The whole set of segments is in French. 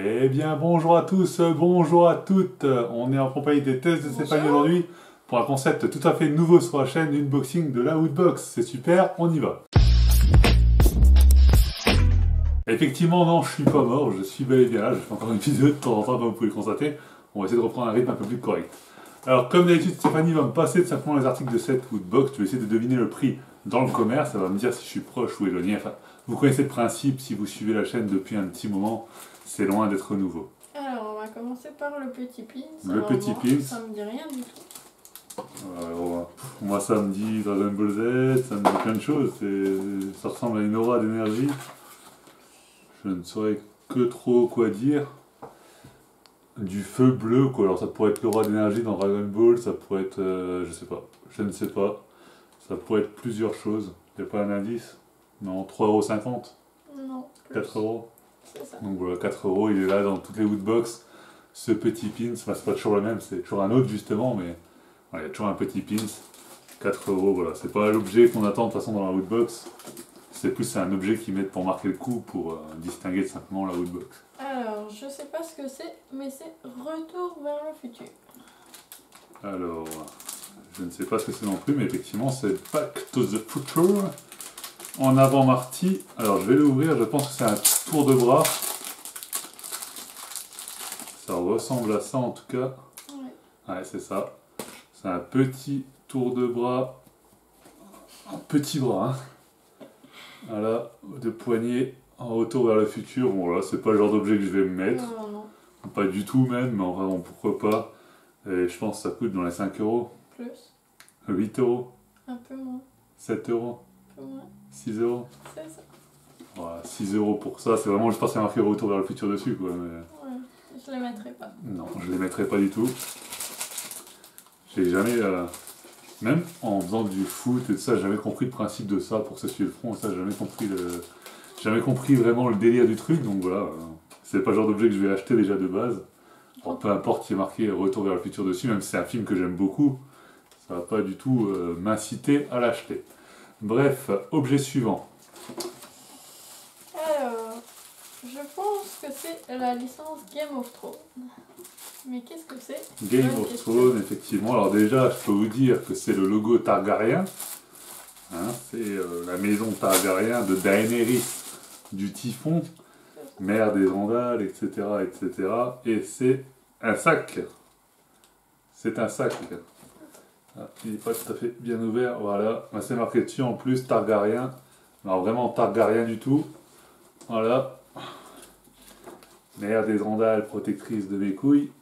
Eh bien bonjour à tous, bonjour à toutes. On est en compagnie des tests de Stéphanie aujourd'hui pour un concept tout à fait nouveau sur la chaîne, unboxing de la Woodbox. C'est super, on y va. Effectivement non, je suis pas mort, je suis bel et bien là, je fais encore une vidéo de temps en temps comme vous pouvez le constater. On va essayer de reprendre un rythme un peu plus correct. Alors comme d'habitude, Stéphanie va me passer tout simplement les articles de cette Woodbox. Je vais essayer de deviner le prix dans le commerce, ça va me dire si je suis proche ou éloigné. Enfin, vous connaissez le principe, si vous suivez la chaîne depuis un petit moment, c'est loin d'être nouveau. Alors, on va commencer par le petit pin. Le petit pin. Ça me dit rien du tout. Alors, moi ça me dit Dragon Ball Z, ça me dit plein de choses, ça ressemble à une aura d'énergie. Je ne saurais que trop quoi dire. Du feu bleu quoi, alors ça pourrait être l'aura d'énergie dans Dragon Ball, ça pourrait être, je sais pas, je ne sais pas. Ça pourrait être plusieurs choses. Il n'y a pas un indice? Non, 3,50 €? Non. 4 €? C'est ça. Donc voilà, 4 €, il est là dans toutes les Woodbox. Ce petit pin, c'est pas toujours le même, c'est toujours un autre justement, mais voilà, il y a toujours un petit pin. 4 €, voilà. C'est pas l'objet qu'on attend de toute façon dans la Woodbox. C'est plus un objet qu'ils mettent pour marquer le coup, pour distinguer simplement la Woodbox. Alors, je sais pas ce que c'est, mais c'est Retour vers le futur. Alors, je ne sais pas ce que c'est non plus, mais effectivement, c'est Back to the Future. En avant Marty. Alors, je vais l'ouvrir, je pense que c'est un tour de bras. Ça ressemble à ça en tout cas. Ouais, c'est ça. C'est un petit tour de bras. Un petit bras, hein. Voilà, de poignet en retour vers le futur. Bon, là, c'est pas le genre d'objet que je vais me mettre. Non. Pas du tout même, mais enfin, bon, pourquoi pas. Et je pense que ça coûte dans les 5 €. Plus. 8 €. Un peu moins. 7 €. Un peu moins. 6 €. C'est ça. Voilà, 6 € pour ça. C'est vraiment, je pense qu'il y a marqué retour vers le futur dessus, quoi. Mais... Ouais, je les mettrai pas. Non, je les mettrai pas du tout. J'ai jamais... Même en faisant du foot et tout ça, j'ai jamais compris le principe de ça pour s'essuyer le front, ça, j'ai jamais compris vraiment le délire du truc, donc voilà, c'est pas le genre d'objet que je vais acheter déjà de base. Alors, peu importe, il y a marqué Retour vers le futur dessus, même si c'est un film que j'aime beaucoup, ça va pas du tout m'inciter à l'acheter. Bref, objet suivant. Alors, je pense que c'est la licence Game of Thrones. Mais qu'est-ce que c'est? Game of Thrones, effectivement. Alors déjà, je peux vous dire que c'est le logo Targaryen. Hein, c'est la maison Targaryen de Daenerys du Typhon, mère des Andals, etc., etc. Et c'est un sac. C'est un sac. Ah, il n'est pas tout à fait bien ouvert. Voilà, c'est marqué dessus en plus Targaryen. Alors vraiment Targaryen du tout. Voilà. Mère des Andals, protectrice de mes couilles.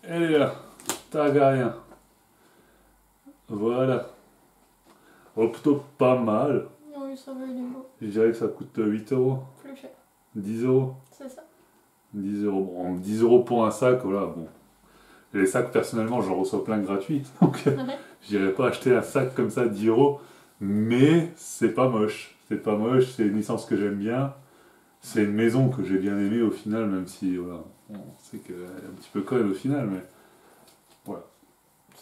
Elle est là, Targaryen. Voilà. Oh, plutôt pas mal. Oui, ça va, il est beau. Je dirais que ça coûte 8 €. Plus cher. 10 €. C'est ça. 10 €. Bon, 10 € pour un sac, voilà. Bon. Les sacs, personnellement, j'en reçois plein gratuits. Donc, je n'irais pas acheter un sac comme ça, 10 €. Mais c'est pas moche. C'est pas moche, c'est une licence que j'aime bien. C'est une maison que j'ai bien aimée au final, même si, voilà. On sait qu'elle est un petit peu conne au final, mais voilà.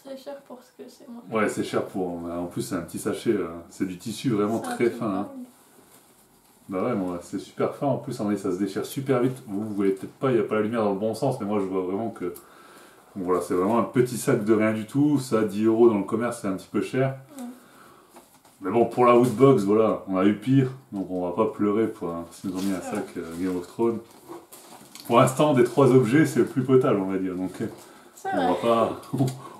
C'est cher pour ce que c'est, moi. Ouais, c'est cher pour. En plus, c'est un petit sachet, c'est du tissu vraiment très fin. Hein. Bah ouais, bon, c'est super fin en plus, ça se déchire super vite. Vous voyez peut-être pas, il n'y a pas la lumière dans le bon sens, mais moi je vois vraiment que. Bon, voilà, c'est vraiment un petit sac de rien du tout. Ça, 10 € dans le commerce, c'est un petit peu cher. Mais bon, pour la Woodbox, voilà, on a eu pire, donc on va pas pleurer pour s'ils nous ont mis un sac Game of Thrones. Pour l'instant, des 3 objets, c'est le plus potable, on va dire. Donc,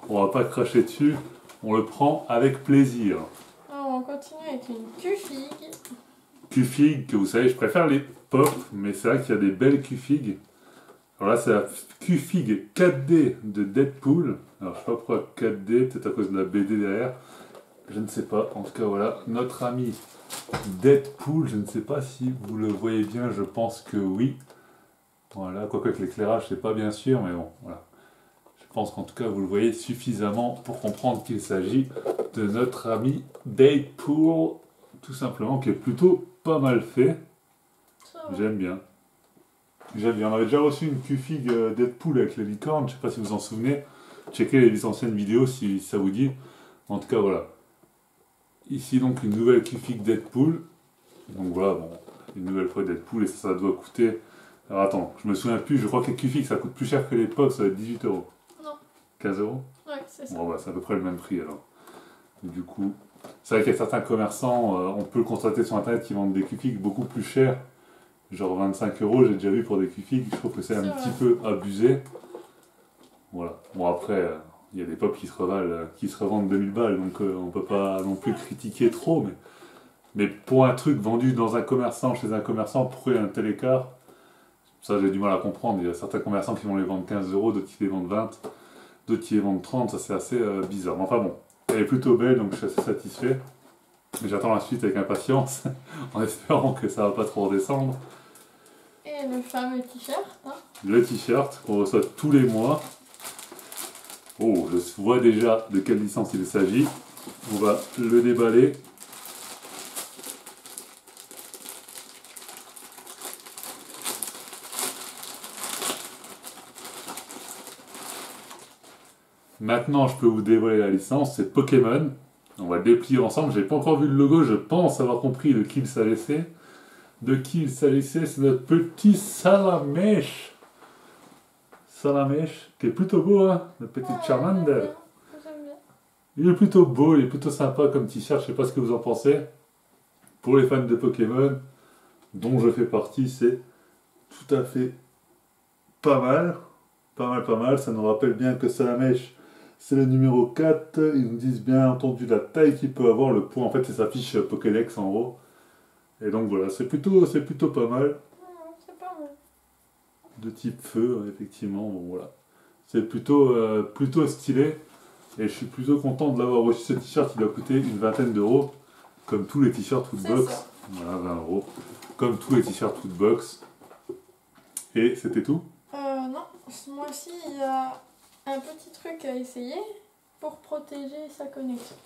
on va pas cracher dessus. On le prend avec plaisir. Alors, on continue avec une Q-Fig. Q-Fig, que vous savez, je préfère les pop, mais c'est vrai qu'il y a des belles Q-Fig. Alors là, c'est la Q-Fig 4D de Deadpool. Alors, je sais pas pourquoi 4D, peut-être à cause de la BD derrière. Je ne sais pas. En tout cas, voilà, notre ami Deadpool. Je ne sais pas si vous le voyez bien, je pense que oui. Voilà, quoique avec l'éclairage, c'est pas bien sûr, mais bon, voilà. Je pense qu'en tout cas, vous le voyez suffisamment pour comprendre qu'il s'agit de notre ami Deadpool, tout simplement, qui est plutôt pas mal fait. J'aime bien. J'aime bien. On avait déjà reçu une Q-Fig Deadpool avec les licornes, je sais pas si vous en souvenez. Checkez les anciennes vidéos si ça vous dit. En tout cas, voilà. Ici, donc, une nouvelle Q-Fig Deadpool. Donc voilà, bon, une nouvelle fois Deadpool, et ça doit coûter Alors attends, je me souviens plus, je crois que les QFIG ça coûte plus cher que les Pop, ça va être 18 euros. Non. 15 euros? Ouais, c'est ça. Bon bah c'est à peu près le même prix alors. Du coup, c'est vrai qu'il y a certains commerçants, on peut le constater sur internet, qui vendent des QFIG beaucoup plus chers. Genre 25 euros, j'ai déjà vu pour des QFIG, je trouve que c'est un petit peu abusé. Voilà. Bon après, il y a des Pop qui se revendent 2000 balles, donc on peut pas non plus critiquer trop, mais pour un truc vendu dans un commerçant, chez un commerçant, pourquoi il y a un tel écart? Ça j'ai du mal à comprendre. Il y a certains commerçants qui vont les vendre 15 euros, d'autres qui les vendent 20, d'autres qui les vendent 30, ça c'est assez bizarre. Mais enfin bon, elle est plutôt belle, donc je suis assez satisfait. Mais j'attends la suite avec impatience, en espérant que ça va pas trop redescendre. Et le fameux t-shirt, hein. Le t-shirt qu'on reçoit tous les mois. Oh, je vois déjà de quelle licence il s'agit. On va le déballer. Maintenant, je peux vous dévoiler la licence, c'est Pokémon. On va le déplier ensemble. J'ai pas encore vu le logo, je pense avoir compris de qui il s'agissait. De qui il s'agissait, c'est notre petit Salamèche. Salamèche, qui est plutôt beau, hein, notre petit Charmander. J'aime bien. Il est plutôt beau, il est plutôt sympa comme t-shirt, je sais pas ce que vous en pensez. Pour les fans de Pokémon, dont je fais partie, c'est tout à fait pas mal. Pas mal, ça nous rappelle bien que Salamèche, c'est le numéro 4. Ils nous disent bien entendu la taille qu'il peut avoir, le poids, en fait c'est sa fiche Pokédex en haut. Et donc voilà, c'est plutôt pas mal. C'est pas mal. De type feu, effectivement, bon voilà. C'est plutôt stylé. Et je suis plutôt content de l'avoir reçu. Ce t-shirt, il a coûté une vingtaine d'euros. Comme tous les t-shirts Woodbox. Voilà, 20 euros. Comme tous les t-shirts Woodbox. Et c'était tout? Non, ce mois-ci, il y a un petit truc à essayer pour protéger sa connexion.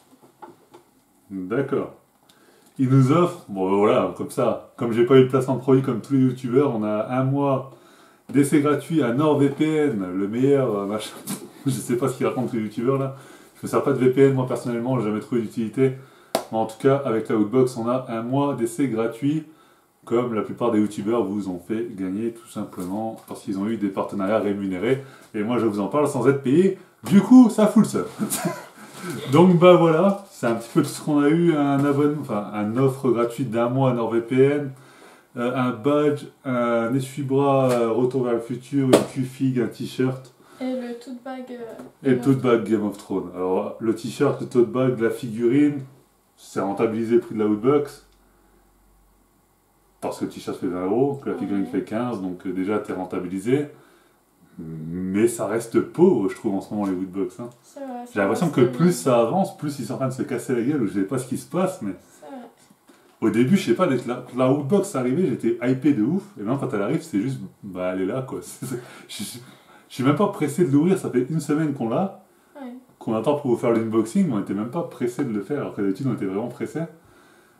D'accord. Il nous offre, bon voilà, comme ça, comme j'ai pas eu de placement de produit comme tous les youtubeurs, on a un mois d'essai gratuit à NordVPN, le meilleur machin. Je sais pas ce qu'ils racontent les youtubeurs là. Je me sers pas de VPN moi personnellement, j'ai jamais trouvé d'utilité. Mais en tout cas, avec la Woodbox, on a un mois d'essai gratuit, comme la plupart des youtubeurs vous ont fait gagner tout simplement parce qu'ils ont eu des partenariats rémunérés. Et moi je vous en parle sans être payé. Du coup, ça fout le seum. Donc bah voilà, c'est un petit peu tout ce qu'on a eu, un abonnement, enfin un offre gratuite d'un mois à NordVPN, un badge, un essuie-bras Retour vers le futur, une QFIG, un t-shirt. Et le tote bag. Et le tote bag Game of Thrones. Alors le t-shirt, le tote bag, la figurine, c'est rentabilisé le prix de la Woodbox. Parce que le t-shirt fait 20 euros, que la figurine fait 15, donc déjà t'es rentabilisé. Mais ça reste pauvre, je trouve, en ce moment, les Woodbox. Hein. C'est vrai. J'ai l'impression que plus ça avance, plus ils sont en train de se casser la gueule, ou je sais pas ce qui se passe, mais... C'est vrai. Au début, je sais pas, dès que la Woodbox arrivait, j'étais hypé de ouf, et maintenant quand elle arrive, c'est juste, bah elle est là, quoi. Je suis même pas pressé de l'ouvrir, ça fait une semaine qu'on l'a, Ouais. qu'on attend pour vous faire l'unboxing, mais on était même pas pressé de le faire, alors que d'habitude on était vraiment pressé.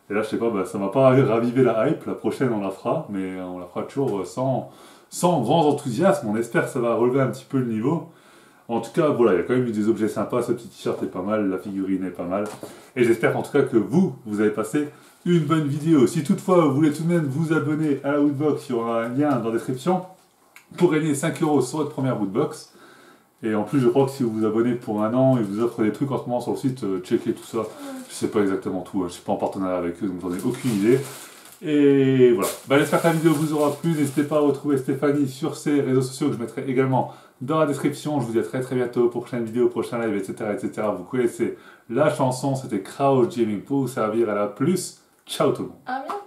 Et là, je sais pas, bah, ça m'a pas ravivé la hype, la prochaine on la fera, mais on la fera toujours sans grand enthousiasme, on espère que ça va relever un petit peu le niveau. En tout cas, voilà, il y a quand même eu des objets sympas, ce petit t-shirt est pas mal, la figurine est pas mal. Et j'espère en tout cas que vous avez passé une bonne vidéo. Si toutefois vous voulez tout de même vous abonner à la Woodbox, il y aura un lien dans la description pour gagner 5 € sur votre première Woodbox. Et en plus, je crois que si vous vous abonnez pour un an, ils vous offrent des trucs en ce moment sur le site, checkez tout ça. Je sais pas exactement tout, je suis pas en partenariat avec eux, donc j'en ai aucune idée. Et voilà, bah, j'espère que la vidéo vous aura plu. N'hésitez pas à retrouver Stéphanie sur ses réseaux sociaux que je mettrai également dans la description. Je vous dis à très très bientôt pour prochaine vidéo, prochain live, etc. etc. Vous connaissez la chanson, c'était Crouch Gaming pour vous servir à la plus. Ciao tout le monde. À bientôt.